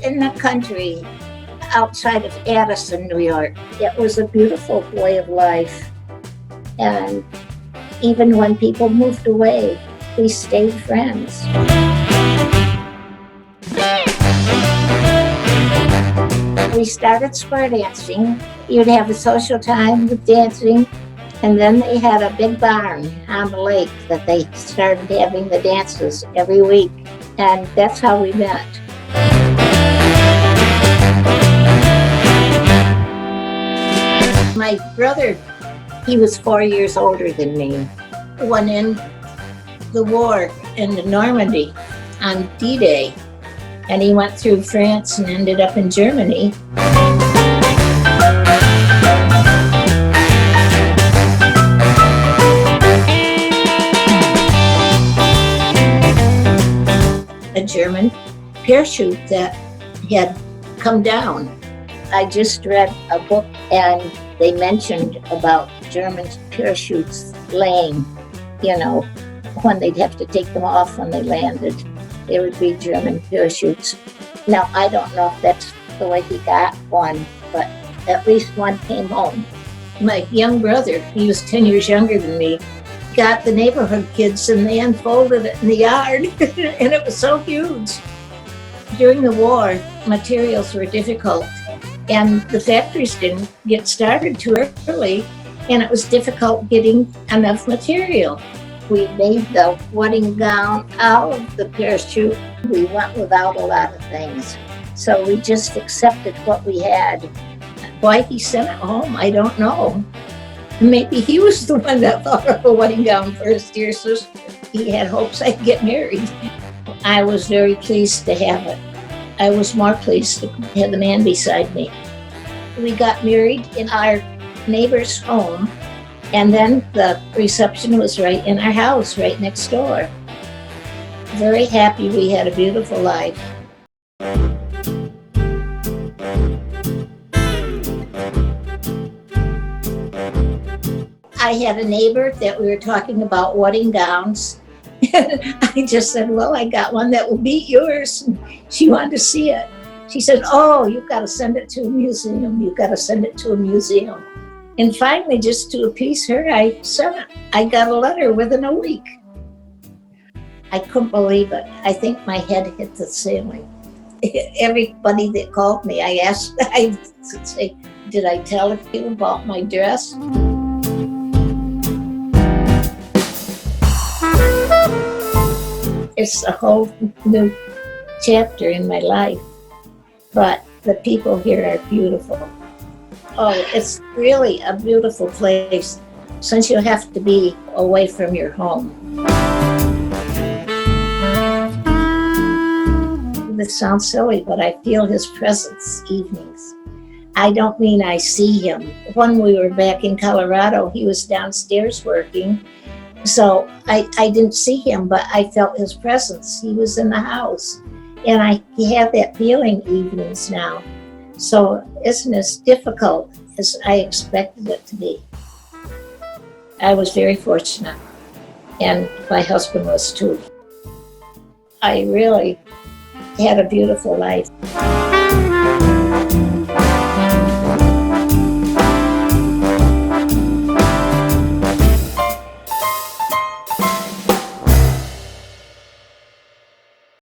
in the country outside of Addison, New York. It was a beautiful way of life. And even when people moved away, we stayed friends. We started square dancing. You'd have a social time with dancing, and then they had a big barn on the lake that they started having the dances every week, and that's how we met. My brother, he was 4 years older than me, went in the war in Normandy on D-Day, and he went through France and ended up in Germany. A German parachute that had come down. I just read a book and they mentioned about German parachutes laying, when they'd have to take them off when they landed. There would be German parachutes. Now, I don't know if that's the way he got one, but at least one came home. My young brother, he was 10 years younger than me, got the neighborhood kids and they unfolded it in the yard, and it was so huge. During the war, materials were difficult, and the factories didn't get started too early, and it was difficult getting enough material. We made the wedding gown out of the parachute. We went without a lot of things, so we just accepted what we had. Why he sent it home, I don't know. Maybe he was the one that thought of a wedding gown for his dear sister. He had hopes I'd get married. I was very pleased to have it. I was more pleased to have the man beside me. We got married in our neighbor's home, and then the reception was right in our house, right next door. Very happy we had a beautiful life. I had a neighbor that we were talking about wedding gowns. I just said, well, I got one that will beat yours. And she wanted to see it. She said, oh, you've got to send it to a museum. You've got to send it to a museum. And finally, just to appease her, I sent it. I got a letter within a week. I couldn't believe it. I think my head hit the ceiling. Everybody that called me, I would say, did I tell you about my dress? It's a whole new chapter in my life, but the people here are beautiful. Oh, it's really a beautiful place since you have to be away from your home. This sounds silly, but I feel his presence evenings. I don't mean I see him. When we were back in Colorado, he was downstairs working. So I didn't see him, but I felt his presence. He was in the house, and I have that feeling evenings now. So it isn't as difficult as I expected it to be. I was very fortunate, and my husband was too. I really had a beautiful life.